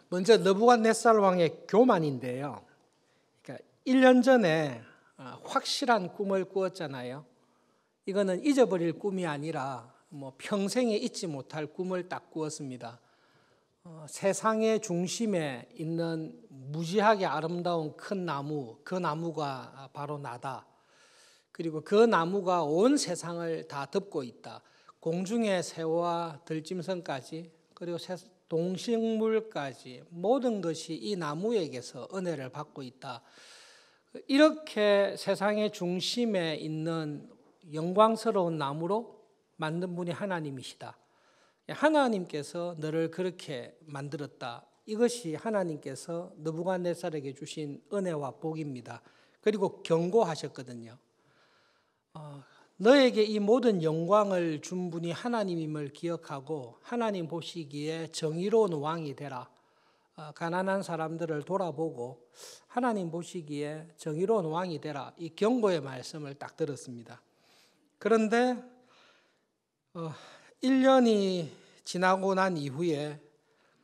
먼저 느부갓네살 왕의 교만인데요. 그러니까 1년 전에 확실한 꿈을 꾸었잖아요. 이거는 잊어버릴 꿈이 아니라 평생에 잊지 못할 꿈을 딱 꾸었습니다. 세상의 중심에 있는 무지하게 아름다운 큰 나무, 그 나무가 바로 나다. 그리고 그 나무가 온 세상을 다 덮고 있다. 공중의 새와 들짐승까지 그리고 동식물까지 모든 것이 이 나무에게서 은혜를 받고 있다. 이렇게 세상의 중심에 있는 영광스러운 나무로 만든 분이 하나님이시다. 하나님께서 너를 그렇게 만들었다. 이것이 하나님께서 느부갓네살에게 주신 은혜와 복입니다. 그리고 경고하셨거든요. 너에게 이 모든 영광을 준 분이 하나님임을 기억하고 하나님 보시기에 정의로운 왕이 되라. 가난한 사람들을 돌아보고 하나님 보시기에 정의로운 왕이 되라. 이 경고의 말씀을 딱 들었습니다. 그런데 1년이 지나고 난 이후에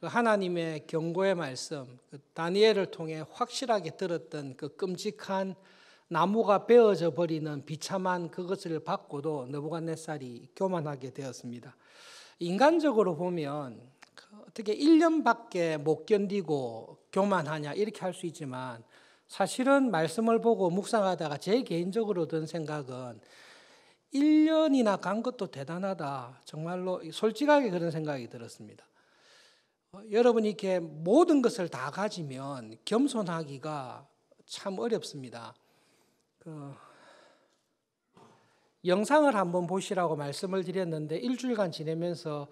하나님의 경고의 말씀, 다니엘을 통해 확실하게 들었던 그 끔찍한 나무가 베어져 버리는 비참한 그것을 받고도 느부갓네살이 교만하게 되었습니다. 인간적으로 보면 어떻게 1년밖에 못 견디고 교만하냐 이렇게 할 수 있지만 사실은 말씀을 보고 묵상하다가 제 개인적으로 든 생각은 1년이나 간 것도 대단하다. 정말로 솔직하게 그런 생각이 들었습니다. 여러분이 이렇게 모든 것을 다 가지면 겸손하기가 참 어렵습니다. 영상을 한번 보시라고 말씀을 드렸는데 일주일간 지내면서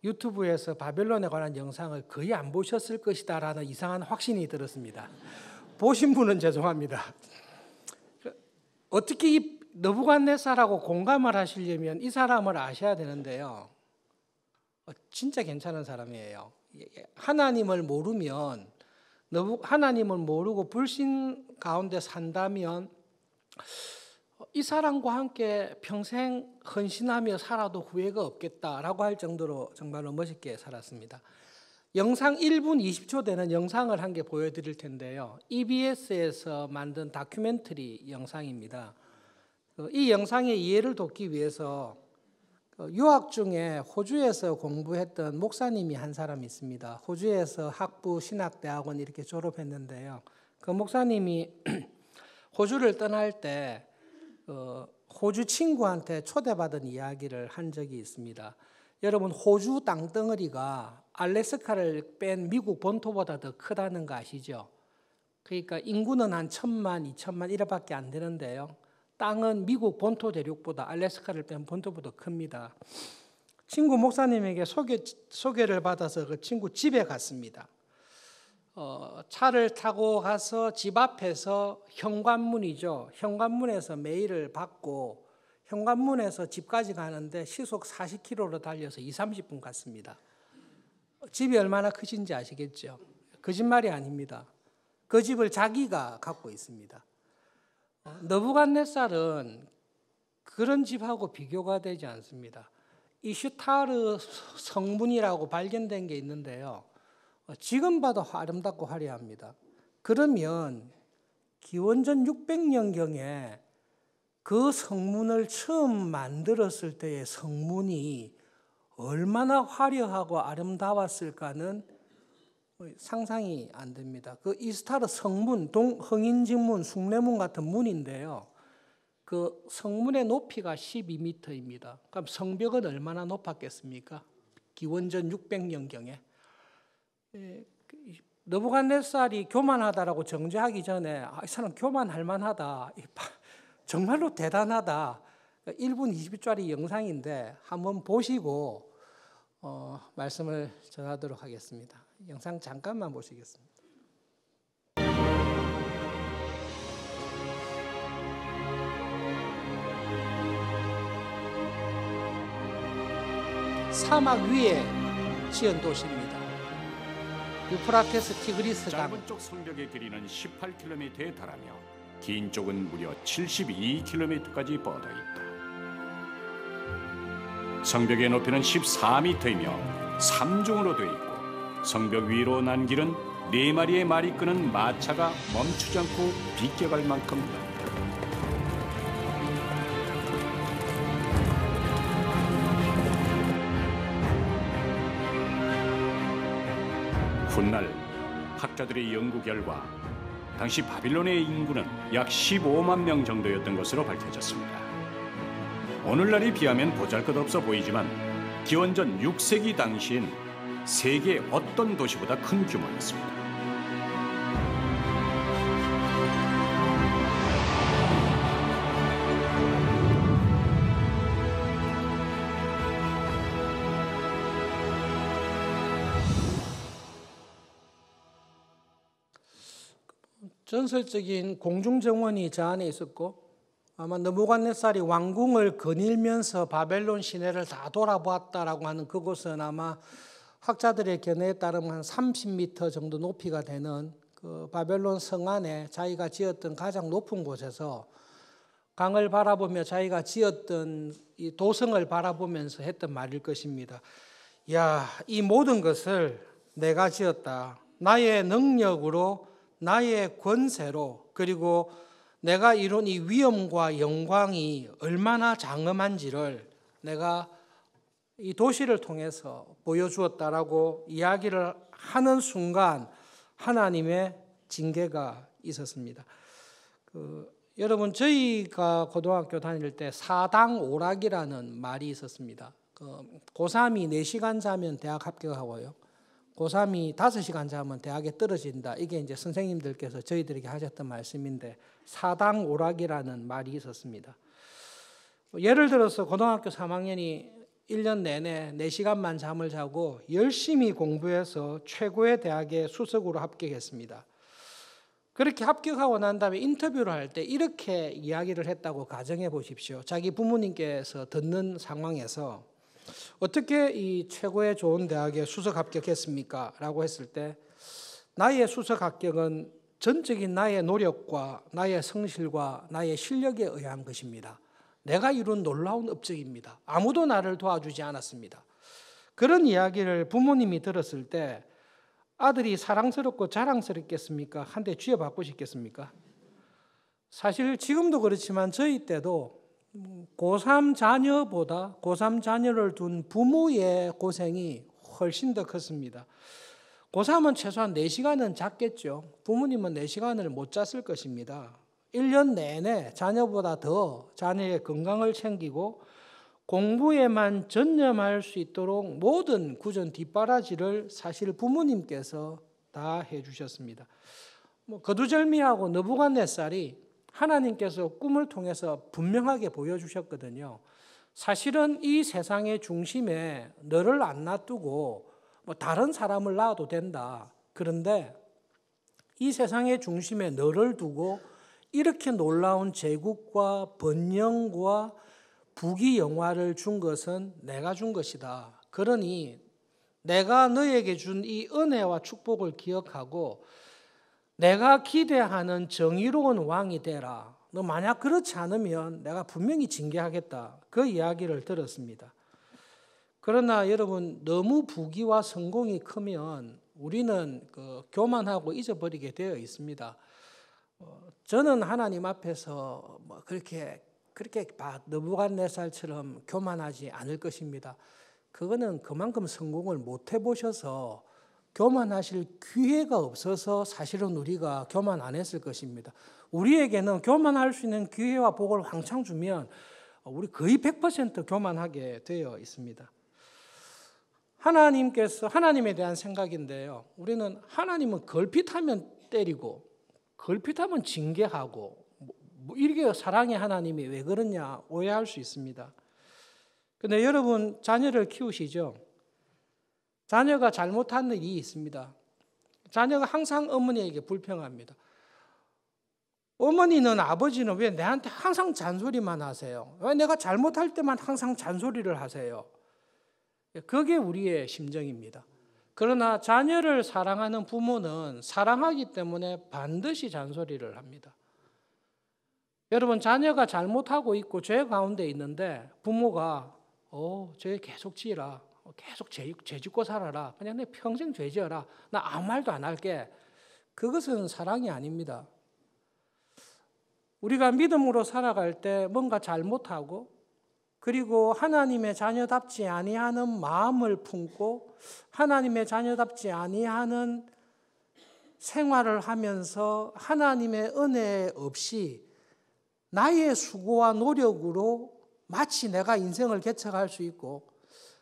유튜브에서 바벨론에 관한 영상을 거의 안 보셨을 것이다라는 이상한 확신이 들었습니다. 보신 분은 죄송합니다. 어떻게 이 느부갓네살하고 공감을 하시려면 이 사람을 아셔야 되는데요. 진짜 괜찮은 사람이에요. 하나님을 모르면 하나님을 모르고 불신 가운데 산다면 이 사람과 함께 평생 헌신하며 살아도 후회가 없겠다라고 할 정도로 정말로 멋있게 살았습니다. 영상 1분 20초 되는 영상을 한 개 보여드릴 텐데요. EBS에서 만든 다큐멘터리 영상입니다. 이 영상의 이해를 돕기 위해서 유학 중에 호주에서 공부했던 목사님이 한 사람이 있습니다. 호주에서 학부 신학대학원 이렇게 졸업했는데요. 그 목사님이 호주를 떠날 때 호주 친구한테 초대받은 이야기를 한 적이 있습니다. 여러분 호주 땅덩어리가 알래스카를 뺀 미국 본토보다 더 크다는 거 아시죠? 그러니까 인구는 한 1,000만, 2,000만 이래밖에 안 되는데요. 땅은 미국 본토 대륙보다 알래스카를 뺀 본토보다 큽니다. 친구 목사님에게 소개를 받아서 그 친구 집에 갔습니다. 차를 타고 가서 집 앞에서 현관문이죠. 현관문에서 메일을 받고 현관문에서 집까지 가는데 시속 40km로 달려서 20-30분 갔습니다. 집이 얼마나 크신지 아시겠죠? 거짓말이 아닙니다. 그 집을 자기가 갖고 있습니다. 느부갓네살은 그런 집하고 비교가 되지 않습니다. 이슈타르 성문이라고 발견된 게 있는데요. 지금 봐도 아름답고 화려합니다. 그러면 기원전 600년경에 그 성문을 처음 만들었을 때의 성문이 얼마나 화려하고 아름다웠을까는 상상이 안 됩니다. 그 이스타르 성문, 흥인직문, 숭례문 같은 문인데요. 그 성문의 높이가 12m입니다. 그럼 성벽은 얼마나 높았겠습니까? 기원전 600년경에. 느부갓네살이 교만하다라고 정죄하기 전에 이 사람 교만할 만하다. 정말로 대단하다. 1분 20초짜리 영상인데 한번 보시고 말씀을 전하도록 하겠습니다. 영상 잠깐만 보시겠습니다. 사막 위에 지은 도시입니다. 유프라테스 티그리스 강. 짧은 쪽 성벽의 길이는 18km에 달하며 긴 쪽은 무려 72km까지 뻗어 있다. 성벽의 높이는 14m이며 3중으로 되어 있고 성벽 위로 난 길은 4마리의 말이 끄는 마차가 멈추지 않고 비껴갈 만큼이다. 훗날 학자들의 연구 결과 당시 바빌론의 인구는 약 15만 명 정도였던 것으로 밝혀졌습니다. 오늘날에 비하면 보잘것없어 보이지만 기원전 6세기 당시엔 세계 어떤 도시보다 큰 규모였습니다. 전설적인 공중정원이 저 안에 있었고 아마 느부갓네살이 왕궁을 거닐면서 바벨론 시내를 다 돌아보았다라고 하는 그곳은 아마 학자들의 견해에 따르면 한 30m 정도 높이가 되는 그 바벨론 성 안에 자기가 지었던 가장 높은 곳에서 강을 바라보며 자기가 지었던 이 도성을 바라보면서 했던 말일 것입니다. 야, 이 모든 것을 내가 지었다. 나의 능력으로 나의 권세로 그리고 내가 이룬 이 위엄과 영광이 얼마나 장엄한지를 내가 이 도시를 통해서 보여주었다라고 이야기를 하는 순간 하나님의 징계가 있었습니다. 여러분 저희가 고등학교 다닐 때 사당오락이라는 말이 있었습니다. 고3이 4시간 자면 대학 합격하고요. 고3이 5시간 자면 대학에 떨어진다. 이게 이제 선생님들께서 저희들에게 하셨던 말씀인데 사당오락이라는 말이 있었습니다. 예를 들어서 고등학교 3학년이 1년 내내 4시간만 잠을 자고 열심히 공부해서 최고의 대학에 수석으로 합격했습니다. 그렇게 합격하고 난 다음에 인터뷰를 할 때 이렇게 이야기를 했다고 가정해 보십시오. 자기 부모님께서 듣는 상황에서 어떻게 이 최고의 좋은 대학에 수석 합격했습니까? 라고 했을 때 나의 수석 합격은 전적인 나의 노력과 나의 성실과 나의 실력에 의한 것입니다. 내가 이룬 놀라운 업적입니다. 아무도 나를 도와주지 않았습니다. 그런 이야기를 부모님이 들었을 때 아들이 사랑스럽고 자랑스럽겠습니까? 한 대 쥐어받고 싶겠습니까? 사실 지금도 그렇지만 저희 때도 고3 자녀보다 고3 자녀를 둔 부모의 고생이 훨씬 더 컸습니다. 고3은 최소한 4시간은 잤겠죠. 부모님은 4시간을 못 잤을 것입니다. 1년 내내 자녀보다 더 자녀의 건강을 챙기고 공부에만 전념할 수 있도록 모든 구전 뒷바라지를 사실 부모님께서 다 해주셨습니다. 거두절미하고 느부갓네살이 하나님께서 꿈을 통해서 분명하게 보여주셨거든요. 사실은 이 세상의 중심에 너를 안 놔두고 다른 사람을 낳아도 된다. 그런데 이 세상의 중심에 너를 두고 이렇게 놀라운 제국과 번영과 부귀영화를 준 것은 내가 준 것이다. 그러니 내가 너에게 준 이 은혜와 축복을 기억하고 내가 기대하는 정의로운 왕이 되라. 너 만약 그렇지 않으면 내가 분명히 징계하겠다. 그 이야기를 들었습니다. 그러나 여러분 너무 부귀와 성공이 크면 우리는 교만하고 잊어버리게 되어 있습니다. 저는 하나님 앞에서 그렇게 느부갓네살처럼 교만하지 않을 것입니다. 그거는 그만큼 성공을 못 해보셔서 교만하실 기회가 없어서 사실은 우리가 교만 안 했을 것입니다. 우리에게는 교만할 수 있는 기회와 복을 왕창 주면 우리 거의 100% 교만하게 되어 있습니다. 하나님에 대한 생각인데요. 우리는 하나님은 걸핏하면 때리고 걸핏하면 징계하고 이렇게 사랑의 하나님이 왜 그러냐 오해할 수 있습니다. 그런데 여러분 자녀를 키우시죠? 자녀가 잘못한 일이 있습니다. 자녀가 항상 어머니에게 불평합니다. 어머니는 아버지는 왜 내한테 항상 잔소리만 하세요? 왜 내가 잘못할 때만 항상 잔소리를 하세요? 그게 우리의 심정입니다. 그러나 자녀를 사랑하는 부모는 사랑하기 때문에 반드시 잔소리를 합니다. 여러분 자녀가 잘못하고 있고 죄 가운데 있는데 부모가 쟤 계속 지라 계속 죄 짓고 살아라. 그냥 내 평생 죄 지어라. 나 아무 말도 안 할게. 그것은 사랑이 아닙니다. 우리가 믿음으로 살아갈 때 뭔가 잘못하고 그리고 하나님의 자녀답지 아니하는 마음을 품고 하나님의 자녀답지 아니하는 생활을 하면서 하나님의 은혜 없이 나의 수고와 노력으로 마치 내가 인생을 개척할 수 있고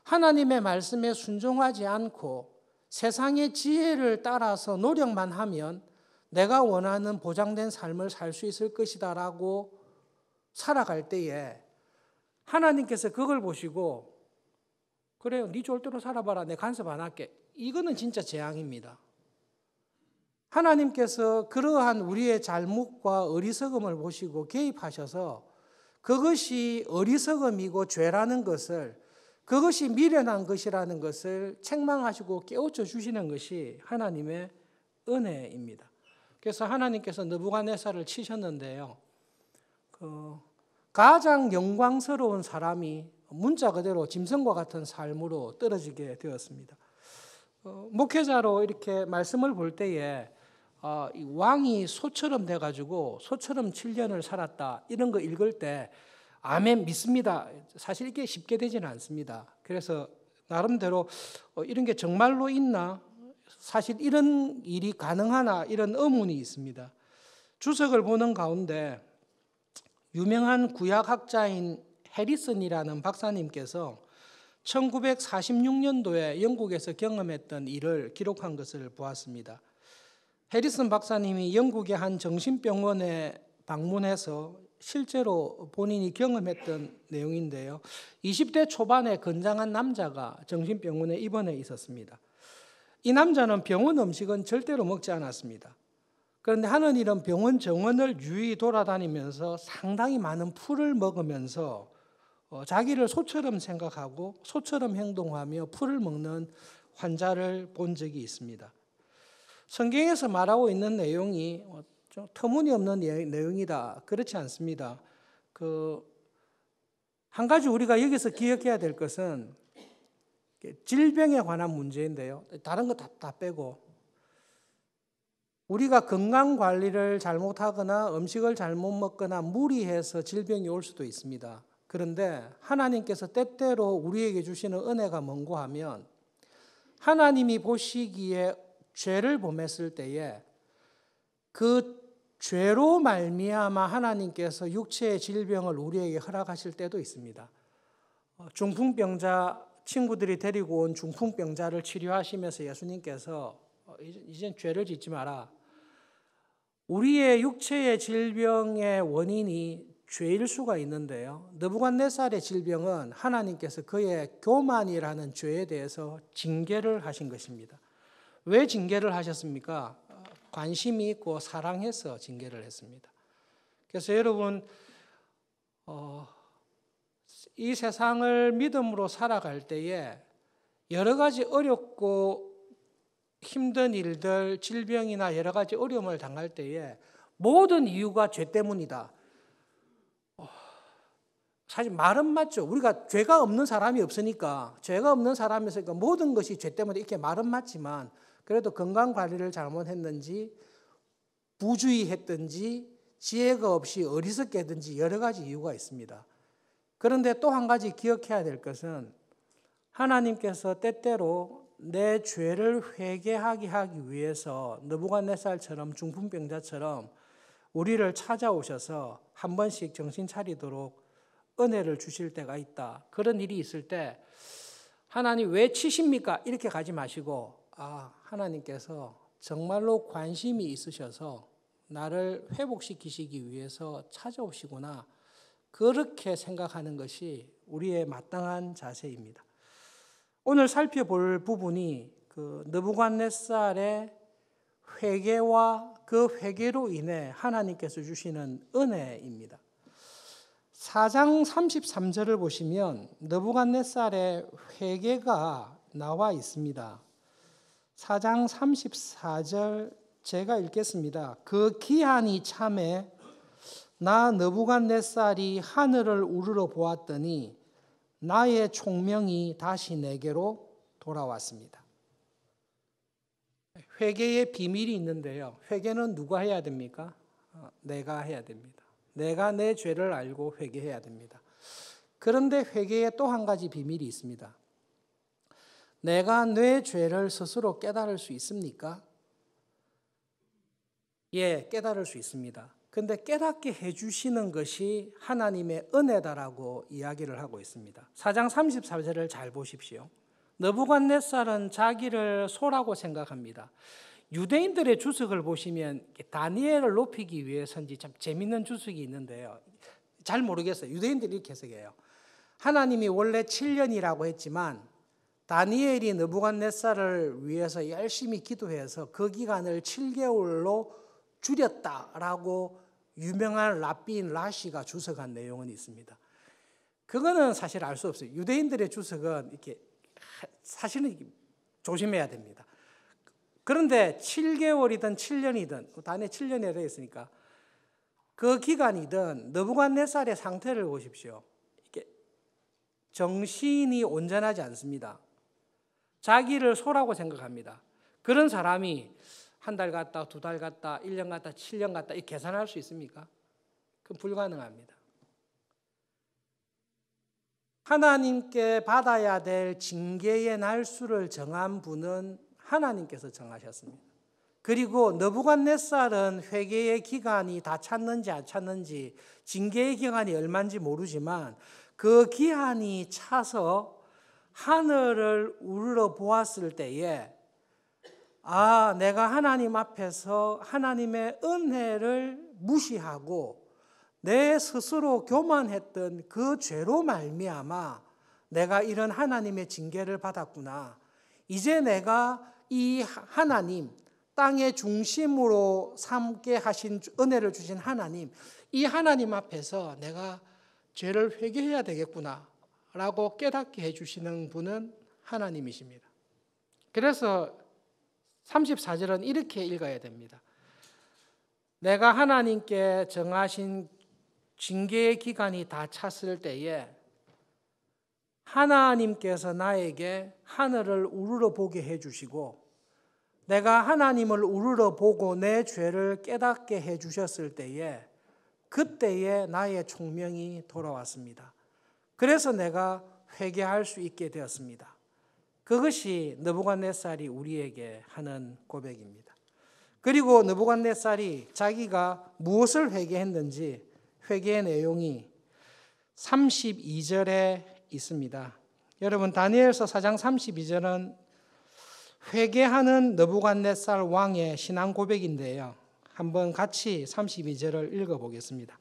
하나님의 말씀에 순종하지 않고 세상의 지혜를 따라서 노력만 하면 내가 원하는 보장된 삶을 살 수 있을 것이다라고 살아갈 때에 하나님께서 그걸 보시고 그래요, 네 좋을대로 살아봐라, 내 간섭 안 할게. 이거는 진짜 재앙입니다. 하나님께서 그러한 우리의 잘못과 어리석음을 보시고 개입하셔서 그것이 어리석음이고 죄라는 것을, 그것이 미련한 것이라는 것을 책망하시고 깨우쳐 주시는 것이 하나님의 은혜입니다. 그래서 하나님께서 느부갓네살을 치셨는데요, 가장 영광스러운 사람이 문자 그대로 짐승과 같은 삶으로 떨어지게 되었습니다. 목회자로 이렇게 말씀을 볼 때에 이 왕이 소처럼 돼가지고 소처럼 7년을 살았다 이런 거 읽을 때 아멘 믿습니다. 사실 이게 쉽게 되지는 않습니다. 그래서 나름대로 이런 게 정말로 있나, 사실 이런 일이 가능하나 이런 의문이 있습니다. 주석을 보는 가운데 유명한 구약학자인 해리슨이라는 박사님께서 1946년도에 영국에서 경험했던 일을 기록한 것을 보았습니다. 해리슨 박사님이 영국의 한 정신병원에 방문해서 실제로 본인이 경험했던 내용인데요. 20대 초반의 건장한 남자가 정신병원에 입원해 있었습니다. 이 남자는 병원 음식은 절대로 먹지 않았습니다. 그런데 하는 일은 병원 정원을 유유히 돌아다니면서 상당히 많은 풀을 먹으면서 자기를 소처럼 생각하고 소처럼 행동하며 풀을 먹는 환자를 본 적이 있습니다. 성경에서 말하고 있는 내용이 좀 터무니없는 내용이다, 그렇지 않습니다. 한 가지 우리가 여기서 기억해야 될 것은 질병에 관한 문제인데요. 다른 거 다 빼고 우리가 건강관리를 잘못하거나 음식을 잘못 먹거나 무리해서 질병이 올 수도 있습니다. 그런데 하나님께서 때때로 우리에게 주시는 은혜가 뭔고 하면 하나님이 보시기에 죄를 범했을 때에 그 죄로 말미암아 하나님께서 육체의 질병을 우리에게 허락하실 때도 있습니다. 중풍병자 친구들이 데리고 온 중풍병자를 치료하시면서 예수님께서 이젠 죄를 짓지 마라. 우리의 육체의 질병의 원인이 죄일 수가 있는데요. 느부갓네살의 질병은 하나님께서 그의 교만이라는 죄에 대해서 징계를 하신 것입니다. 왜 징계를 하셨습니까? 관심이 있고 사랑해서 징계를 했습니다. 그래서 여러분, 이 세상을 믿음으로 살아갈 때에 여러 가지 어렵고 힘든 일들, 질병이나 여러 가지 어려움을 당할 때에 모든 이유가 죄 때문이다. 사실 말은 맞죠. 우리가 죄가 없는 사람이 없으니까, 죄가 없는 사람이 있으니까 모든 것이 죄 때문에 이렇게 말은 맞지만 그래도 건강관리를 잘못했는지 부주의했든지 지혜가 없이 어리석게 했든지 여러 가지 이유가 있습니다. 그런데 또 한 가지 기억해야 될 것은 하나님께서 때때로 내 죄를 회개하게 하기 위해서 느부갓네살처럼 중풍병자처럼 우리를 찾아오셔서 한 번씩 정신 차리도록 은혜를 주실 때가 있다. 그런 일이 있을 때 하나님 왜 치십니까? 이렇게 가지 마시고 하나님께서 정말로 관심이 있으셔서 나를 회복시키시기 위해서 찾아오시구나. 그렇게 생각하는 것이 우리의 마땅한 자세입니다. 오늘 살펴볼 부분이 느부갓네살의 회개와 그 회개로 인해 하나님께서 주시는 은혜입니다. 4장 33절을 보시면 느부갓네살의 회개가 나와 있습니다. 4장 34절 제가 읽겠습니다. 그 기한이 참에 나 느부갓네살이 하늘을 우러러 보았더니 나의 총명이 다시 내게로 돌아왔습니다. 회개의 비밀이 있는데요. 회개는 누가 해야 됩니까? 내가 해야 됩니다. 내가 내 죄를 알고 회개해야 됩니다. 그런데 회개에 또 한 가지 비밀이 있습니다. 내가 내 죄를 스스로 깨달을 수 있습니까? 예, 깨달을 수 있습니다. 근데 깨닫게 해주시는 것이 하나님의 은혜다라고 이야기를 하고 있습니다. 4장 34절을 잘 보십시오. 느부갓네살은 자기를 소라고 생각합니다. 유대인들의 주석을 보시면 다니엘을 높이기 위해서인지 참 재밌는 주석이 있는데요. 잘 모르겠어요. 유대인들이 이렇게 해석해요. 하나님이 원래 7년이라고 했지만 다니엘이 느부갓네살을 위해서 열심히 기도해서 그 기간을 7개월로 줄였다라고 유명한 랍비인 라시가 주석한 내용은 있습니다. 그거는 사실 알 수 없어요. 유대인들의 주석은 이렇게 사실은 조심해야 됩니다. 그런데 7개월이든 7년이든 다니엘 7년이라 했으니까 그 기간이든 느부갓네살의 상태를 보십시오. 이렇게 정신이 온전하지 않습니다. 자기를 소라고 생각합니다. 그런 사람이 한 달 갔다, 2달 갔다, 1년 갔다, 7년 갔다 이 계산할 수 있습니까? 그건 불가능합니다. 하나님께 받아야 될 징계의 날수를 정한 분은 하나님께서 정하셨습니다. 그리고 느부갓네살은 회개의 기간이 다 찼는지 안 찼는지 징계의 기간이 얼마인지 모르지만 그 기한이 차서 하늘을 우러러 보았을 때에 내가 하나님 앞에서 하나님의 은혜를 무시하고 내 스스로 교만했던 그 죄로 말미암아 내가 이런 하나님의 징계를 받았구나. 이제 내가 이 하나님, 땅의 중심으로 삼게 하신 은혜를 주신 하나님, 이 하나님 앞에서 내가 죄를 회개해야 되겠구나 라고 깨닫게 해주시는 분은 하나님이십니다. 그래서 34절은 이렇게 읽어야 됩니다. 내가 하나님께 정하신 징계의 기간이 다 찼을 때에 하나님께서 나에게 하늘을 우러러 보게 해주시고 내가 하나님을 우러러 보고 내 죄를 깨닫게 해주셨을 때에 그때에 나의 총명이 돌아왔습니다. 그래서 내가 회개할 수 있게 되었습니다. 그것이 느부갓네살이 우리에게 하는 고백입니다. 그리고 느부갓네살이 자기가 무엇을 회개했는지 회개의 내용이 32절에 있습니다. 여러분 다니엘서 4장 32절은 회개하는 느부갓네살 왕의 신앙 고백인데요. 한번 같이 32절을 읽어보겠습니다.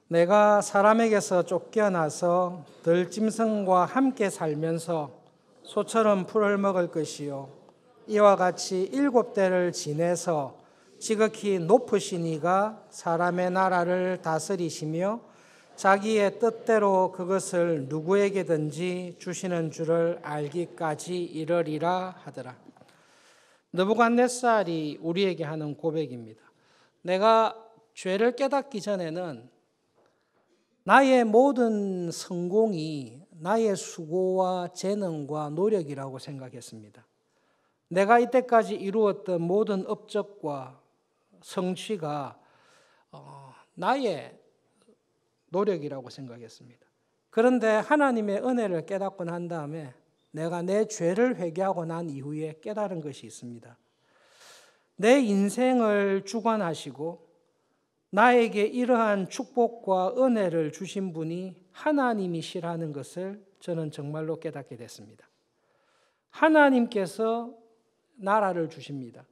내가 사람에게서 쫓겨나서 들짐승과 함께 살면서 소처럼 풀을 먹을 것이요 이와 같이 7대를 지내서 지극히 높으신 이가 사람의 나라를 다스리시며 자기의 뜻대로 그것을 누구에게든지 주시는 줄을 알기까지 이르리라 하더라. 느부갓네살이 우리에게 하는 고백입니다. 내가 죄를 깨닫기 전에는 나의 모든 성공이 나의 수고와 재능과 노력이라고 생각했습니다. 내가 이때까지 이루었던 모든 업적과 성취가 나의 노력이라고 생각했습니다. 그런데 하나님의 은혜를 깨닫고 난 다음에 내가 내 죄를 회개하고 난 이후에 깨달은 것이 있습니다. 내 인생을 주관하시고 나에게 이러한 축복과 은혜를 주신 분이 하나님이시라는 것을 저는 정말로 깨닫게 됐습니다. 하나님께서 나라를 주십니다.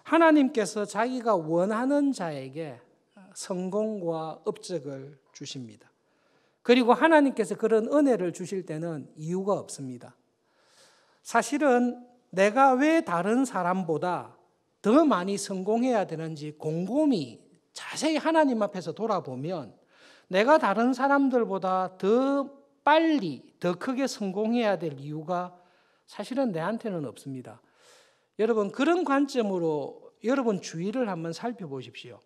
하나님께서 자기가 원하는 자에게 성공과 업적을 주십니다. 그리고 하나님께서 그런 은혜를 주실 때는 이유가 없습니다. 사실은 내가 왜 다른 사람보다 더 많이 성공해야 되는지 곰곰이 자세히 하나님 앞에서 돌아보면 내가 다른 사람들보다 더 빨리, 더 크게 성공해야 될 이유가 사실은 내한테는 없습니다. 여러분, 그런 관점으로 여러분 주위를 한번 살펴보십시오.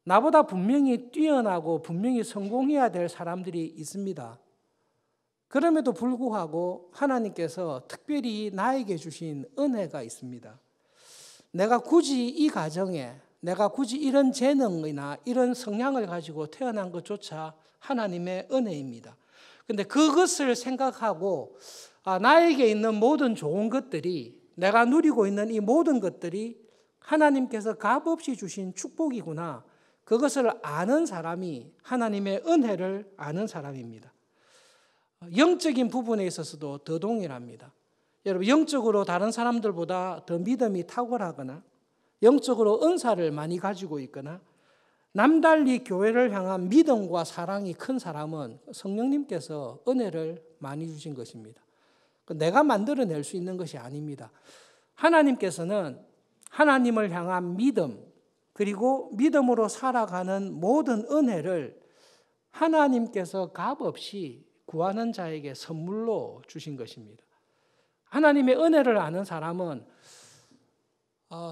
나보다 분명히 뛰어나고 분명히 성공해야 될 사람들이 있습니다. 그럼에도 불구하고 하나님께서 특별히 나에게 주신 은혜가 있습니다. 내가 굳이 이 가정에 내가 굳이 이런 재능이나 이런 성향을 가지고 태어난 것조차 하나님의 은혜입니다. 그런데 그것을 생각하고 나에게 있는 모든 좋은 것들이 내가 누리고 있는 이 모든 것들이 하나님께서 값없이 주신 축복이구나. 그것을 아는 사람이 하나님의 은혜를 아는 사람입니다. 영적인 부분에 있어서도 더 동일합니다. 여러분, 영적으로 다른 사람들보다 더 믿음이 탁월하거나 영적으로 은사를 많이 가지고 있거나 남달리 교회를 향한 믿음과 사랑이 큰 사람은 성령님께서 은혜를 많이 주신 것입니다. 내가 만들어낼 수 있는 것이 아닙니다. 하나님께서는 하나님을 향한 믿음 그리고 믿음으로 살아가는 모든 은혜를 하나님께서 값없이 구하는 자에게 선물로 주신 것입니다. 하나님의 은혜를 아는 사람은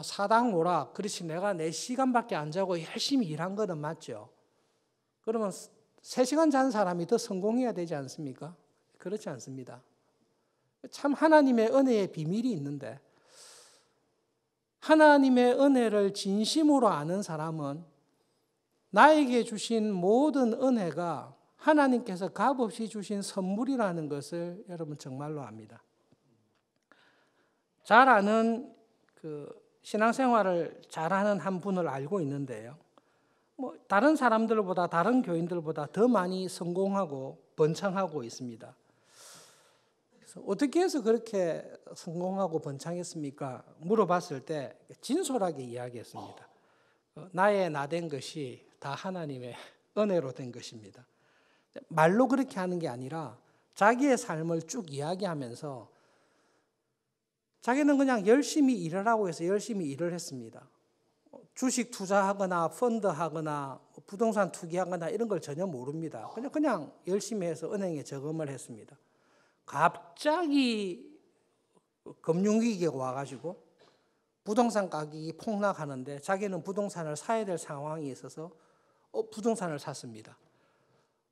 사당오락, 그렇지 내가 4시간밖에 안 자고 열심히 일한 거는 맞죠. 그러면 3시간 잔 사람이 더 성공해야 되지 않습니까? 그렇지 않습니다. 참 하나님의 은혜의 비밀이 있는데 하나님의 은혜를 진심으로 아는 사람은 나에게 주신 모든 은혜가 하나님께서 값없이 주신 선물이라는 것을 여러분 정말로 압니다. 잘 아는 신앙생활을 잘하는 한 분을 알고 있는데요. 다른 사람들보다 다른 교인들보다 더 많이 성공하고 번창하고 있습니다. 그래서 어떻게 해서 그렇게 성공하고 번창했습니까? 물어봤을 때 진솔하게 이야기했습니다. 나의 나된 것이 다 하나님의 은혜로 된 것입니다. 말로 그렇게 하는 게 아니라 자기의 삶을 쭉 이야기하면서 자기는 그냥 열심히 일하라고 해서 열심히 일을 했습니다. 주식 투자하거나 펀드하거나 부동산 투기하거나 이런 걸 전혀 모릅니다. 그냥 열심히 해서 은행에 저금을 했습니다. 갑자기 금융위기가 와가지고 부동산 가격이 폭락하는데 자기는 부동산을 사야 될 상황이 있어서 부동산을 샀습니다.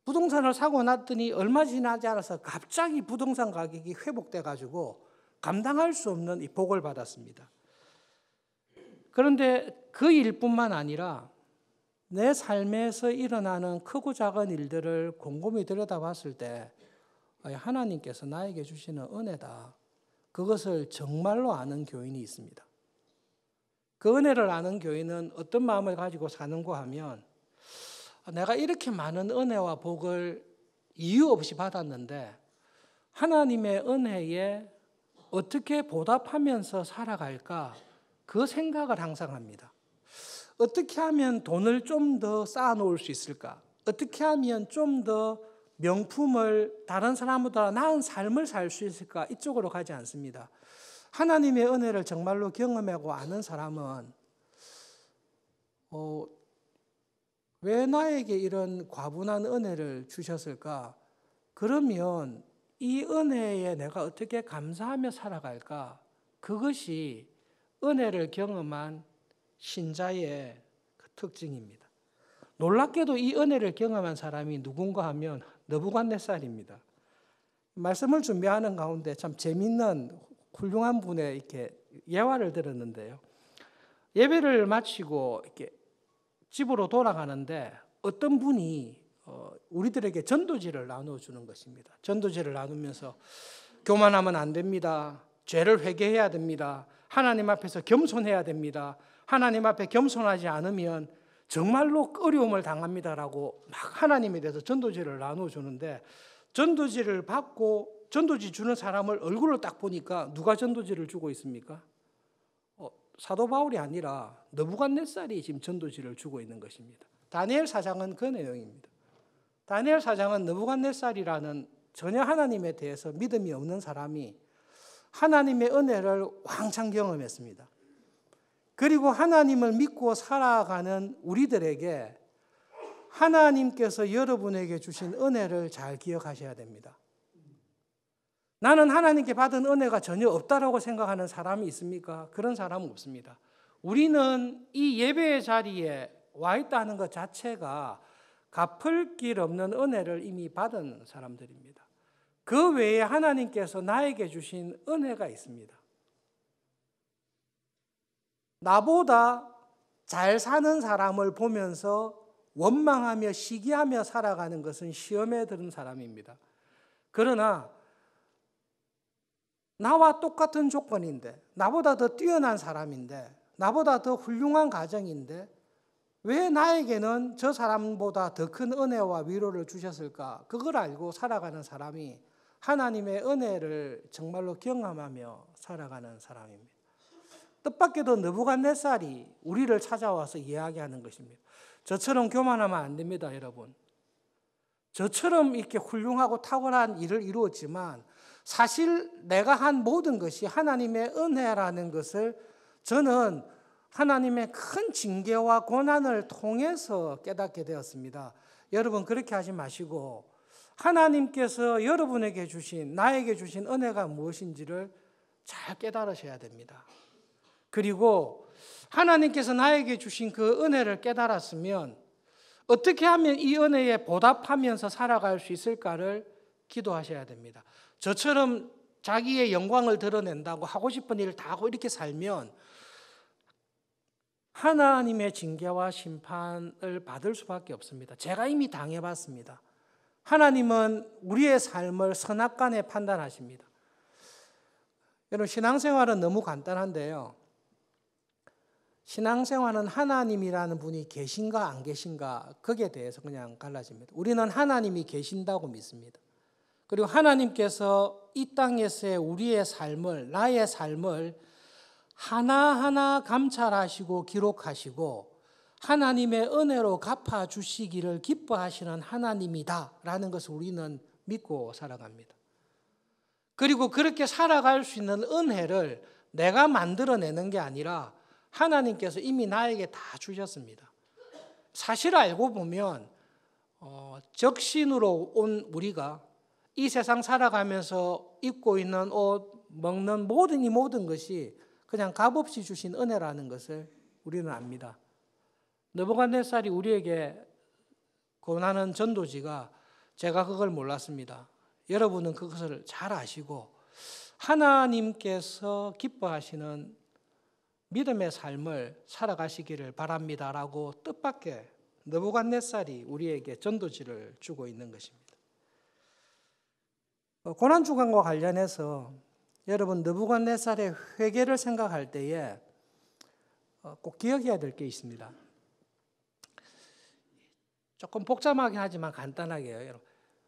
부동산을 사고 났더니 얼마 지나지 않아서 갑자기 부동산 가격이 회복돼가지고 감당할 수 없는 이 복을 받았습니다. 그런데 그 일뿐만 아니라 내 삶에서 일어나는 크고 작은 일들을 곰곰이 들여다봤을 때 하나님께서 나에게 주시는 은혜다. 그것을 정말로 아는 교인이 있습니다. 그 은혜를 아는 교인은 어떤 마음을 가지고 사는가 하면 내가 이렇게 많은 은혜와 복을 이유 없이 받았는데 하나님의 은혜에 어떻게 보답하면서 살아갈까? 그 생각을 항상 합니다. 어떻게 하면 돈을 좀 더 쌓아놓을 수 있을까? 어떻게 하면 좀 더 명품을 다른 사람보다 나은 삶을 살 수 있을까? 이쪽으로 가지 않습니다. 하나님의 은혜를 정말로 경험하고 아는 사람은 왜 나에게 이런 과분한 은혜를 주셨을까? 그러면 이 은혜에 내가 어떻게 감사하며 살아갈까? 그것이 은혜를 경험한 신자의 특징입니다. 놀랍게도 이 은혜를 경험한 사람이 누군가 하면 느부갓네살입니다. 말씀을 준비하는 가운데 참 재미있는 훌륭한 분의 이렇게 예화를 들었는데요. 예배를 마치고 이렇게 집으로 돌아가는데 어떤 분이 우리들에게 전도지를 나눠주는 것입니다. 전도지를 나누면서 교만하면 안 됩니다. 죄를 회개해야 됩니다. 하나님 앞에서 겸손해야 됩니다. 하나님 앞에 겸손하지 않으면 정말로 어려움을 당합니다라고 막 하나님에 대해서 전도지를 나눠주는데 전도지를 받고 전도지 주는 사람을 얼굴을 딱 보니까 누가 전도지를 주고 있습니까? 사도 바울이 아니라 느부갓네살이 지금 전도지를 주고 있는 것입니다. 다니엘 4장은 그 내용입니다. 다니엘 4장은 느부갓네살이라는 전혀 하나님에 대해서 믿음이 없는 사람이 하나님의 은혜를 왕창 경험했습니다. 그리고 하나님을 믿고 살아가는 우리들에게 하나님께서 여러분에게 주신 은혜를 잘 기억하셔야 됩니다. 나는 하나님께 받은 은혜가 전혀 없다라고 생각하는 사람이 있습니까? 그런 사람은 없습니다. 우리는 이 예배의 자리에 와 있다는 것 자체가 갚을 길 없는 은혜를 이미 받은 사람들입니다. 그 외에 하나님께서 나에게 주신 은혜가 있습니다. 나보다 잘 사는 사람을 보면서 원망하며 시기하며 살아가는 것은 시험에 들은 사람입니다. 그러나 나와 똑같은 조건인데, 나보다 더 뛰어난 사람인데, 나보다 더 훌륭한 가정인데 왜 나에게는 저 사람보다 더 큰 은혜와 위로를 주셨을까? 그걸 알고 살아가는 사람이 하나님의 은혜를 정말로 경험하며 살아가는 사람입니다. 뜻밖에도 느부갓네살이 우리를 찾아와서 이야기하는 것입니다. 저처럼 교만하면 안 됩니다, 여러분. 저처럼 이렇게 훌륭하고 탁월한 일을 이루었지만 사실 내가 한 모든 것이 하나님의 은혜라는 것을 저는 하나님의 큰 징계와 고난을 통해서 깨닫게 되었습니다. 여러분 그렇게 하지 마시고 하나님께서 여러분에게 주신, 나에게 주신 은혜가 무엇인지를 잘 깨달으셔야 됩니다. 그리고 하나님께서 나에게 주신 그 은혜를 깨달았으면 어떻게 하면 이 은혜에 보답하면서 살아갈 수 있을까를 기도하셔야 됩니다. 저처럼 자기의 영광을 드러낸다고 하고 싶은 일을 다 하고 이렇게 살면 하나님의 징계와 심판을 받을 수밖에 없습니다. 제가 이미 당해봤습니다. 하나님은 우리의 삶을 선악간에 판단하십니다. 여러분 신앙생활은 너무 간단한데요. 신앙생활은 하나님이라는 분이 계신가 안 계신가 거기에 대해서 그냥 갈라집니다. 우리는 하나님이 계신다고 믿습니다. 그리고 하나님께서 이 땅에서의 우리의 삶을, 나의 삶을 하나하나 감찰하시고 기록하시고 하나님의 은혜로 갚아주시기를 기뻐하시는 하나님이다라는 것을 우리는 믿고 살아갑니다. 그리고 그렇게 살아갈 수 있는 은혜를 내가 만들어내는 게 아니라 하나님께서 이미 나에게 다 주셨습니다. 사실 알고 보면 적신으로 온 우리가 이 세상 살아가면서 입고 있는 옷, 먹는 모든 것이 그냥 값없이 주신 은혜라는 것을 우리는 압니다. 느부갓네살이 우리에게 권하는 전도지가 제가 그걸 몰랐습니다. 여러분은 그것을 잘 아시고 하나님께서 기뻐하시는 믿음의 삶을 살아가시기를 바랍니다라고 뜻밖의 느부갓네살이 우리에게 전도지를 주고 있는 것입니다. 고난주간과 관련해서 여러분 느부갓네살의 회개를 생각할 때에 꼭 기억해야 될 게 있습니다. 조금 복잡하긴 하지만 간단하게요. 여러분.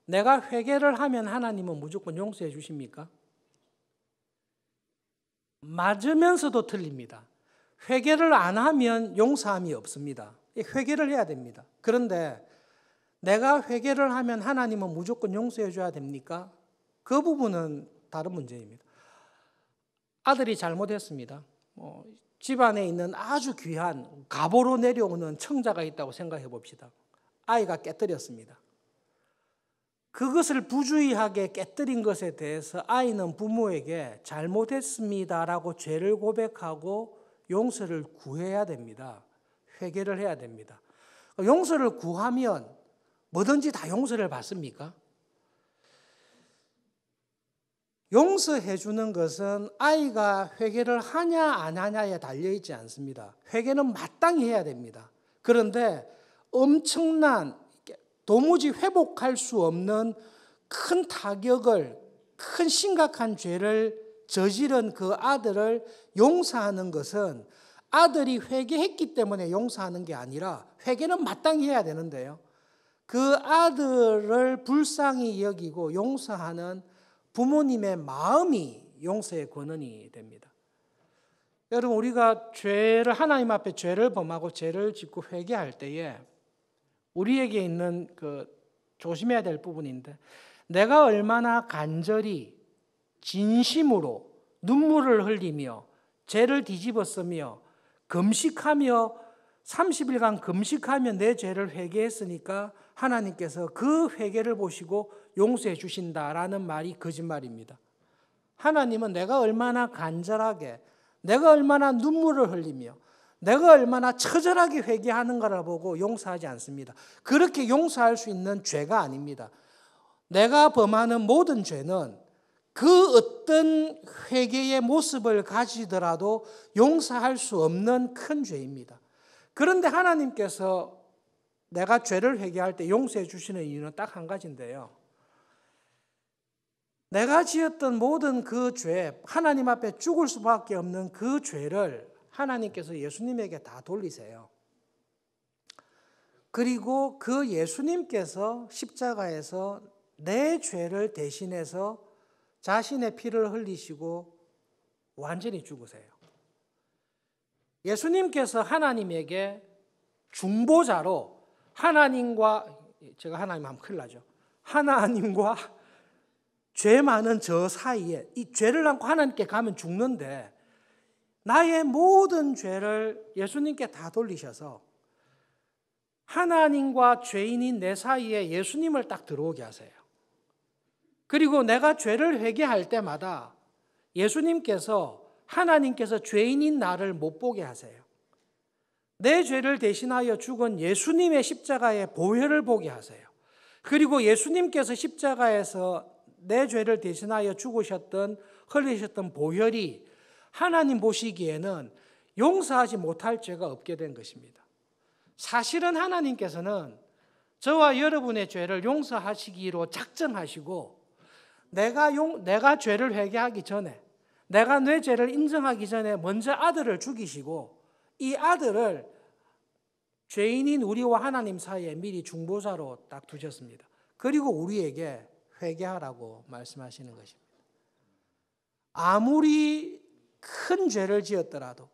내가 회개를 하면 하나님은 무조건 용서해 주십니까? 맞으면서도 틀립니다. 회개를 안 하면 용서함이 없습니다. 회개를 해야 됩니다. 그런데 내가 회개를 하면 하나님은 무조건 용서해 줘야 됩니까? 그 부분은 다른 문제입니다. 아들이 잘못했습니다. 집안에 있는 아주 귀한 갑오로 내려오는 청자가 있다고 생각해 봅시다. 아이가 깨뜨렸습니다. 그것을 부주의하게 깨뜨린 것에 대해서 아이는 부모에게 잘못했습니다라고 죄를 고백하고 용서를 구해야 됩니다. 회개를 해야 됩니다. 용서를 구하면 뭐든지 다 용서를 받습니까? 용서해 주는 것은 아이가 회개를 하냐 안 하냐에 달려있지 않습니다. 회개는 마땅히 해야 됩니다. 그런데 엄청난 도무지 회복할 수 없는 큰 타격을, 큰 심각한 죄를 저지른 그 아들을 용서하는 것은 아들이 회개했기 때문에 용서하는 게 아니라 회개는 마땅히 해야 되는데요. 그 아들을 불쌍히 여기고 용서하는 부모님의 마음이 용서의 권한이 됩니다. 여러분 우리가 하나님 앞에 죄를 범하고 죄를 짓고 회개할 때에 우리에게 있는 조심해야 될 부분인데 내가 얼마나 간절히 진심으로 눈물을 흘리며 죄를 뒤집었으며 금식하며 30일간 금식하며 내 죄를 회개했으니까 하나님께서 그 회개를 보시고 용서해 주신다라는 말이 거짓말입니다. 하나님은 내가 얼마나 간절하게, 내가 얼마나 눈물을 흘리며, 내가 얼마나 처절하게 회개하는가를 보고 용서하지 않습니다. 그렇게 용서할 수 있는 죄가 아닙니다. 내가 범하는 모든 죄는 그 어떤 회개의 모습을 가지더라도 용서할 수 없는 큰 죄입니다. 그런데 하나님께서 내가 죄를 회개할 때 용서해 주시는 이유는 딱 한 가지인데요. 내가 지었던 모든 그 죄, 하나님 앞에 죽을 수밖에 없는 그 죄를 하나님께서 예수님에게 다 돌리세요. 그리고 그 예수님께서 십자가에서 내 죄를 대신해서 자신의 피를 흘리시고 완전히 죽으세요. 예수님께서 하나님에게 중보자로 하나님과, 제가 하나님 하면 큰일 나죠. 하나님과 죄 많은 저 사이에, 이 죄를 안고 하나님께 가면 죽는데 나의 모든 죄를 예수님께 다 돌리셔서 하나님과 죄인인 내 사이에 예수님을 딱 들어오게 하세요. 그리고 내가 죄를 회개할 때마다 예수님께서, 하나님께서 죄인인 나를 못 보게 하세요. 내 죄를 대신하여 죽은 예수님의 십자가의 보혈을 보게 하세요. 그리고 예수님께서 십자가에서 내 죄를 대신하여 죽으셨던, 흘리셨던 보혈이 하나님 보시기에는 용서하지 못할 죄가 없게 된 것입니다. 사실은 하나님께서는 저와 여러분의 죄를 용서하시기로 작정하시고 내가 죄를 회개하기 전에, 내가 내 죄를 인정하기 전에 먼저 아들을 죽이시고 이 아들을 죄인인 우리와 하나님 사이에 미리 중보자로 딱 두셨습니다. 그리고 우리에게 회개하라고 말씀하시는 것입니다. 아무리 큰 죄를 지었더라도,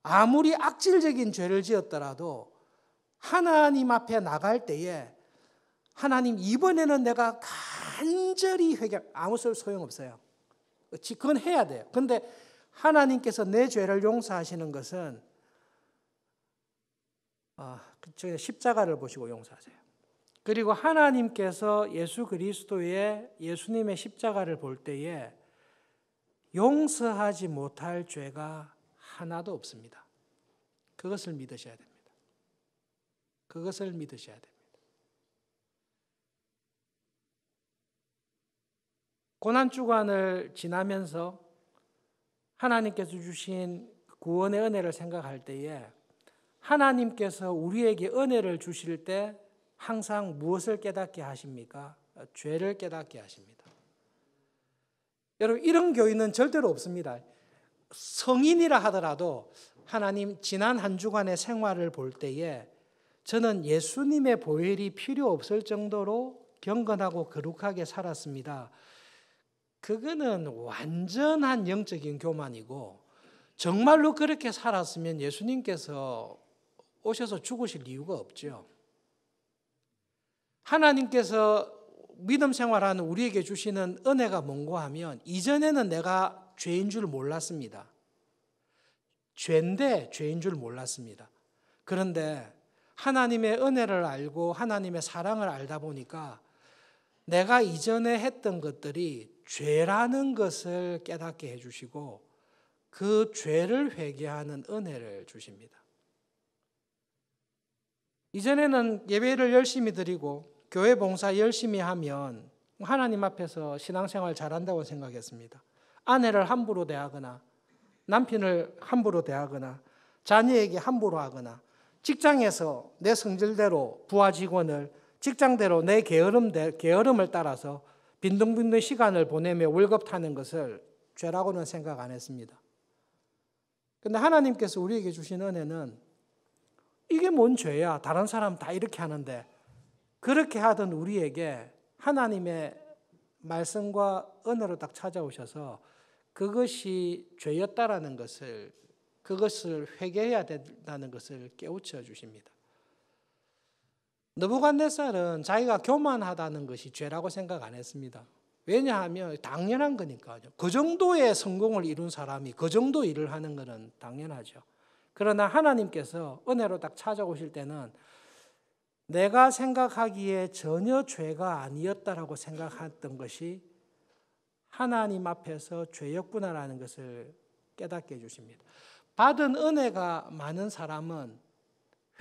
아무리 악질적인 죄를 지었더라도 하나님 앞에 나갈 때에 하나님, 이번에는 내가 간절히 회개, 아무 소용없어요. 그건 해야 돼요. 그런데 하나님께서 내 죄를 용서하시는 것은 십자가를 보시고 용서하세요. 그리고 하나님께서 예수 그리스도의, 예수님의 십자가를 볼 때에 용서하지 못할 죄가 하나도 없습니다. 그것을 믿으셔야 됩니다. 그것을 믿으셔야 됩니다. 고난주간을 지나면서 하나님께서 주신 구원의 은혜를 생각할 때에 하나님께서 우리에게 은혜를 주실 때 항상 무엇을 깨닫게 하십니까? 죄를 깨닫게 하십니다. 여러분, 이런 교회는 절대로 없습니다. 성인이라 하더라도 하나님, 지난 한 주간의 생활을 볼 때에 저는 예수님의 보혈이 필요 없을 정도로 경건하고 거룩하게 살았습니다. 그거는 완전한 영적인 교만이고, 정말로 그렇게 살았으면 예수님께서 오셔서 죽으실 이유가 없죠. 하나님께서 믿음 생활하는 우리에게 주시는 은혜가 뭔가 하면, 이전에는 내가 죄인 줄 몰랐습니다. 죄인데 죄인 줄 몰랐습니다. 그런데 하나님의 은혜를 알고 하나님의 사랑을 알다 보니까 내가 이전에 했던 것들이 죄라는 것을 깨닫게 해주시고 그 죄를 회개하는 은혜를 주십니다. 이전에는 예배를 열심히 드리고 교회 봉사 열심히 하면 하나님 앞에서 신앙생활 잘한다고 생각했습니다. 아내를 함부로 대하거나 남편을 함부로 대하거나 자녀에게 함부로 하거나 직장에서 내 성질대로 부하 직원을 직장대로 내 게으름을 따라서 빈둥빈둥 시간을 보내며 월급 타는 것을 죄라고는 생각 안 했습니다. 그런데 하나님께서 우리에게 주신 은혜는 이게 뭔 죄야? 다른 사람 다 이렇게 하는데, 그렇게 하던 우리에게 하나님의 말씀과 은혜로 딱 찾아오셔서 그것이 죄였다라는 것을, 그것을 회개해야 된다는 것을 깨우쳐 주십니다. 느부갓네살은 자기가 교만하다는 것이 죄라고 생각 안 했습니다. 왜냐하면 당연한 거니까요. 그 정도의 성공을 이룬 사람이 그 정도 일을 하는 것은 당연하죠. 그러나 하나님께서 은혜로 딱 찾아오실 때는 내가 생각하기에 전혀 죄가 아니었다라고 생각했던 것이 하나님 앞에서 죄였구나라는 것을 깨닫게 해주십니다. 받은 은혜가 많은 사람은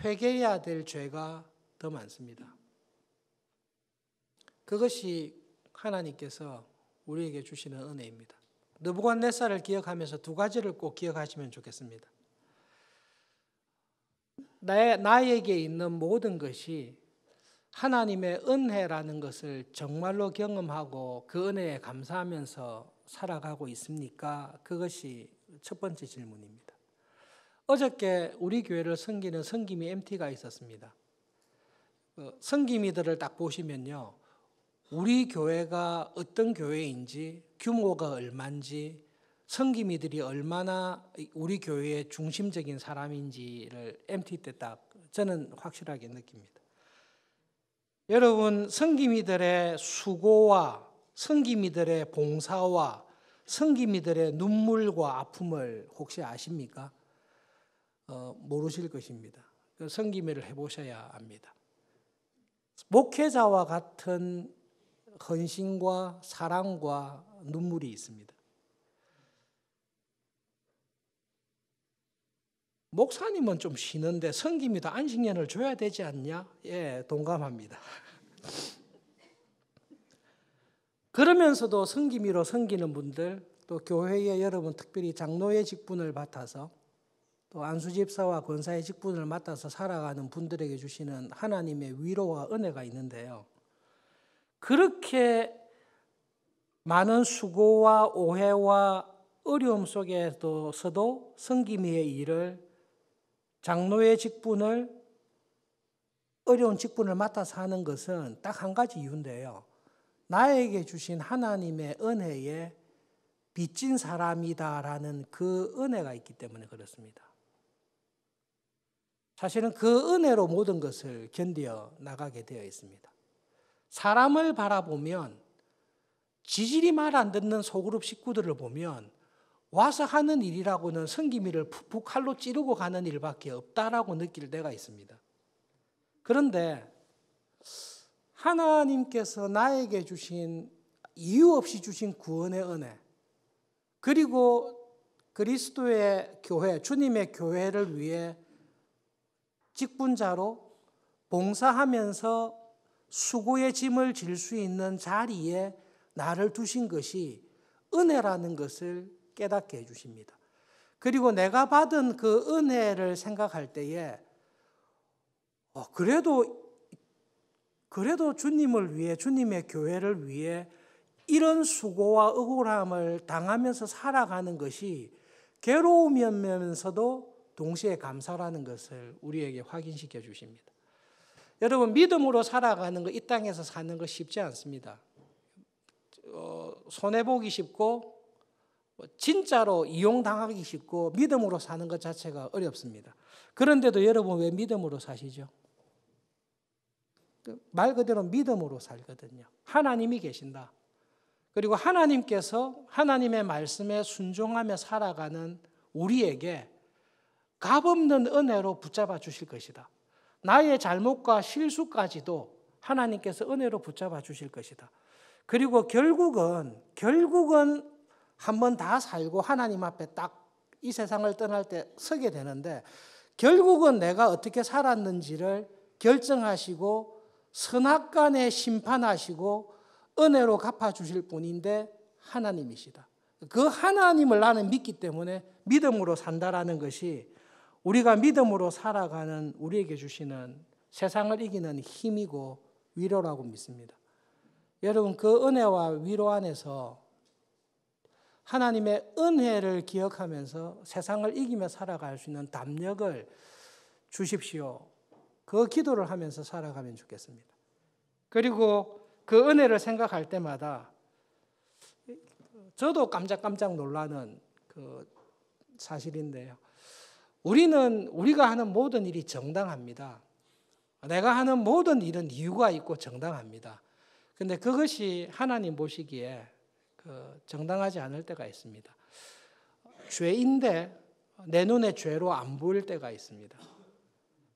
회개해야 될 죄가 더 많습니다. 그것이 하나님께서 우리에게 주시는 은혜입니다. 느부갓네살을 기억하면서 두 가지를 꼭 기억하시면 좋겠습니다. 나에게 있는 모든 것이 하나님의 은혜라는 것을 정말로 경험하고 그 은혜에 감사하면서 살아가고 있습니까? 그것이 첫 번째 질문입니다. 어저께 우리 교회를 섬기는 섬김이 MT가 있었습니다. 섬김이들을 딱 보시면요, 우리 교회가 어떤 교회인지, 규모가 얼마인지, 섬김이들이 얼마나 우리 교회의 중심적인 사람인지를 MT 때 딱 저는 확실하게 느낍니다. 여러분, 섬김이들의 수고와 섬김이들의 봉사와 섬김이들의 눈물과 아픔을 혹시 아십니까? 모르실 것입니다. 섬김이를 해보셔야 합니다. 목회자와 같은 헌신과 사랑과 눈물이 있습니다. 목사님은 좀 쉬는데 섬김이도 안식년을 줘야 되지 않냐? 예, 동감합니다. 그러면서도 섬김이로 섬기는 분들, 또 교회에 여러분 특별히 장로의 직분을 맡아서 또 안수집사와 권사의 직분을 맡아서 살아가는 분들에게 주시는 하나님의 위로와 은혜가 있는데요. 그렇게 많은 수고와 오해와 어려움 속에서도 섬김이의 일을, 장로의 직분을, 어려운 직분을 맡아서 하는 것은 딱 한 가지 이유인데요. 나에게 주신 하나님의 은혜에 빚진 사람이다라는 그 은혜가 있기 때문에 그렇습니다. 사실은 그 은혜로 모든 것을 견뎌 나가게 되어 있습니다. 사람을 바라보면, 지질이 말 안 듣는 소그룹 식구들을 보면 와서 하는 일이라고는 섬김이를 푹푹 칼로 찌르고 가는 일밖에 없다라고 느낄 때가 있습니다. 그런데 하나님께서 나에게 주신, 이유 없이 주신 구원의 은혜, 그리고 그리스도의 교회, 주님의 교회를 위해 직분자로 봉사하면서 수고의 짐을 질 수 있는 자리에 나를 두신 것이 은혜라는 것을 깨닫게 해주십니다. 그리고 내가 받은 그 은혜를 생각할 때에 그래도 주님을 위해, 주님의 교회를 위해 이런 수고와 억울함을 당하면서 살아가는 것이 괴로우면서도 동시에 감사라는 것을 우리에게 확인시켜 주십니다. 여러분, 믿음으로 살아가는 거, 이 땅에서 사는 거 쉽지 않습니다. 손해보기 쉽고 진짜로 이용당하기 쉽고 믿음으로 사는 것 자체가 어렵습니다. 그런데도 여러분, 왜 믿음으로 사시죠? 말 그대로 믿음으로 살거든요. 하나님이 계신다. 그리고 하나님께서 하나님의 말씀에 순종하며 살아가는 우리에게 값없는 은혜로 붙잡아 주실 것이다. 나의 잘못과 실수까지도 하나님께서 은혜로 붙잡아 주실 것이다. 그리고 결국은 한번 다 살고 하나님 앞에 딱 이 세상을 떠날 때 서게 되는데, 결국은 내가 어떻게 살았는지를 결정하시고 선악간에 심판하시고 은혜로 갚아주실 분인데 하나님이시다. 그 하나님을 나는 믿기 때문에 믿음으로 산다라는 것이 우리가 믿음으로 살아가는 우리에게 주시는 세상을 이기는 힘이고 위로라고 믿습니다. 여러분, 그 은혜와 위로 안에서 하나님의 은혜를 기억하면서 세상을 이기며 살아갈 수 있는 담력을 주십시오. 그 기도를 하면서 살아가면 좋겠습니다. 그리고 그 은혜를 생각할 때마다 저도 깜짝깜짝 놀라는 그 사실인데요. 우리가 하는 모든 일이 정당합니다. 내가 하는 모든 일은 이유가 있고 정당합니다. 그런데 그것이 하나님 보시기에 정당하지 않을 때가 있습니다. 죄인데 내 눈에 죄로 안 보일 때가 있습니다.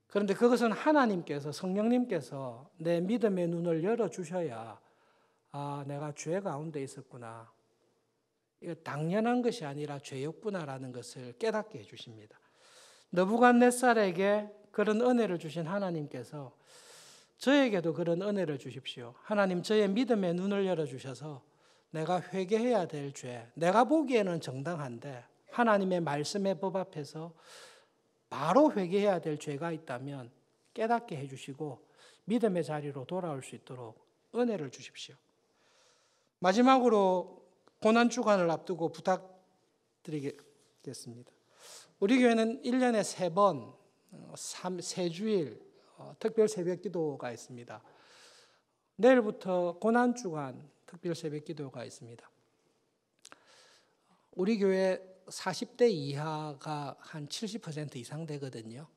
그런데 그것은 하나님께서, 성령님께서 내 믿음의 눈을 열어주셔야 내가 죄 가운데 있었구나. 이거 당연한 것이 아니라 죄였구나라는 것을 깨닫게 해주십니다. 느부갓네살에게 그런 은혜를 주신 하나님께서 저에게도 그런 은혜를 주십시오. 하나님, 저의 믿음의 눈을 열어주셔서 내가 회개해야 될 죄, 내가 보기에는 정당한데 하나님의 말씀의 법 앞에서 바로 회개해야 될 죄가 있다면 깨닫게 해주시고 믿음의 자리로 돌아올 수 있도록 은혜를 주십시오. 마지막으로 고난주간을 앞두고 부탁드리겠습니다. 우리 교회는 1년에 3번, 3주일 특별 새벽 기도가 있습니다. 내일부터 고난주간 특별 새벽 기도가 있습니다. 우리 교회 40대 이하가 한 70% 이상 되거든요.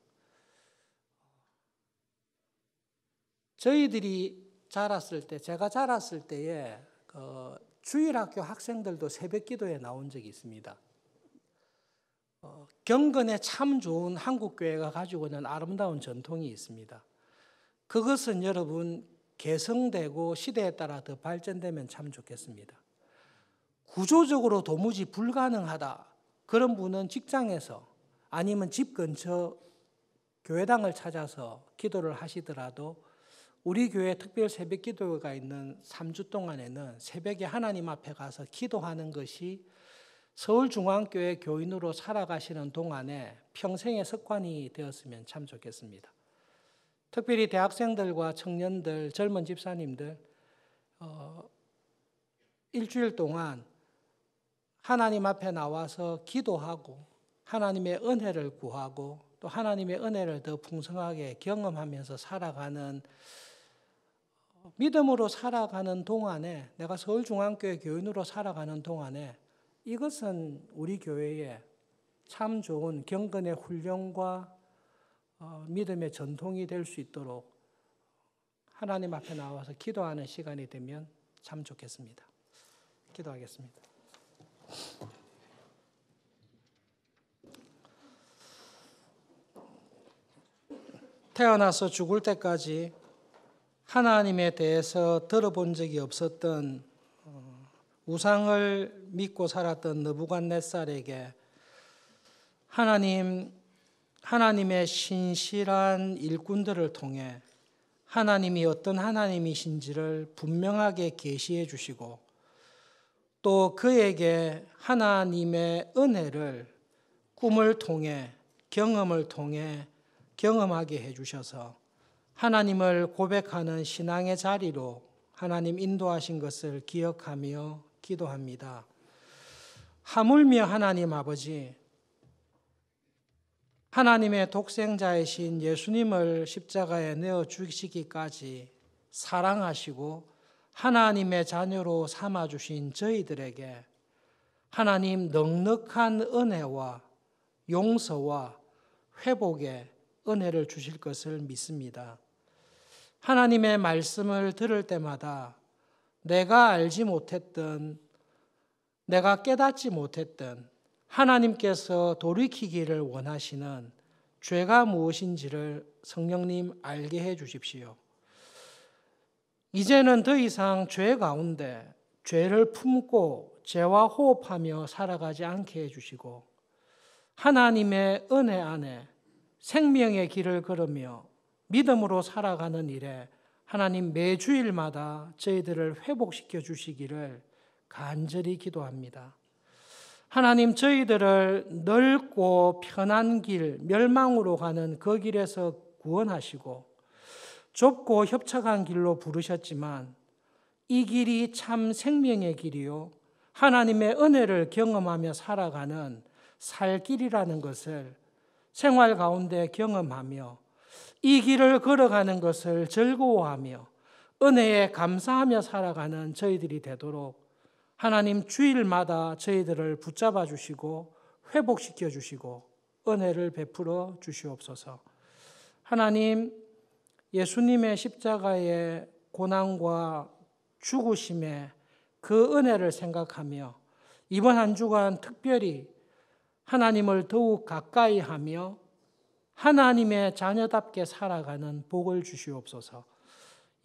저희들이 자랐을 때, 제가 자랐을 때에 주일학교 학생들도 새벽 기도에 나온 적이 있습니다. 경건에 참 좋은 한국교회가 가지고 있는 아름다운 전통이 있습니다. 그것은 여러분 개성되고 시대에 따라 더 발전되면 참 좋겠습니다. 구조적으로 도무지 불가능하다. 그런 분은 직장에서 아니면 집 근처 교회당을 찾아서 기도를 하시더라도 우리 교회 특별 새벽 기도가 있는 3주 동안에는 새벽에 하나님 앞에 가서 기도하는 것이 서울중앙교회 교인으로 살아가시는 동안에 평생의 습관이 되었으면 참 좋겠습니다. 특별히 대학생들과 청년들, 젊은 집사님들 일주일 동안 하나님 앞에 나와서 기도하고 하나님의 은혜를 구하고 또 하나님의 은혜를 더 풍성하게 경험하면서 살아가는 믿음으로 살아가는 동안에 내가 서울중앙교회 교인으로 살아가는 동안에 이것은 우리 교회에 참 좋은 경건의 훈련과 믿음의 전통이 될 수 있도록 하나님 앞에 나와서 기도하는 시간이 되면 참 좋겠습니다. 기도하겠습니다. 태어나서 죽을 때까지 하나님에 대해서 들어본 적이 없었던 우상을 믿고 살았던 느부갓네살에게 하나님의 신실한 일꾼들을 통해 하나님이 어떤 하나님이신지를 분명하게 계시해 주시고 또 그에게 하나님의 은혜를 꿈을 통해 경험을 통해 경험하게 해 주셔서 하나님을 고백하는 신앙의 자리로 하나님 인도하신 것을 기억하며 기도합니다. 하물며 하나님 아버지, 하나님의 독생자이신 예수님을 십자가에 내어 주시기까지 사랑하시고 하나님의 자녀로 삼아주신 저희들에게 하나님 넉넉한 은혜와 용서와 회복의 은혜를 주실 것을 믿습니다. 하나님의 말씀을 들을 때마다 내가 알지 못했던, 내가 깨닫지 못했던 하나님께서 돌이키기를 원하시는 죄가 무엇인지를 성령님 알게 해 주십시오. 이제는 더 이상 죄 가운데 죄를 품고 죄와 호흡하며 살아가지 않게 해주시고 하나님의 은혜 안에 생명의 길을 걸으며 믿음으로 살아가는 일에 하나님 매주일마다 저희들을 회복시켜 주시기를 간절히 기도합니다. 하나님 저희들을 넓고 편한 길, 멸망으로 가는 그 길에서 구원하시고 좁고 협착한 길로 부르셨지만 이 길이 참 생명의 길이요 하나님의 은혜를 경험하며 살아가는 살 길이라는 것을 생활 가운데 경험하며 이 길을 걸어가는 것을 즐거워하며 은혜에 감사하며 살아가는 저희들이 되도록 하나님 주일마다 저희들을 붙잡아 주시고 회복시켜 주시고 은혜를 베풀어 주시옵소서. 하나님 예수님의 십자가의 고난과 죽으심의 그 은혜를 생각하며 이번 한 주간 특별히 하나님을 더욱 가까이 하며 하나님의 자녀답게 살아가는 복을 주시옵소서.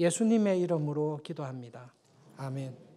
예수님의 이름으로 기도합니다. 아멘.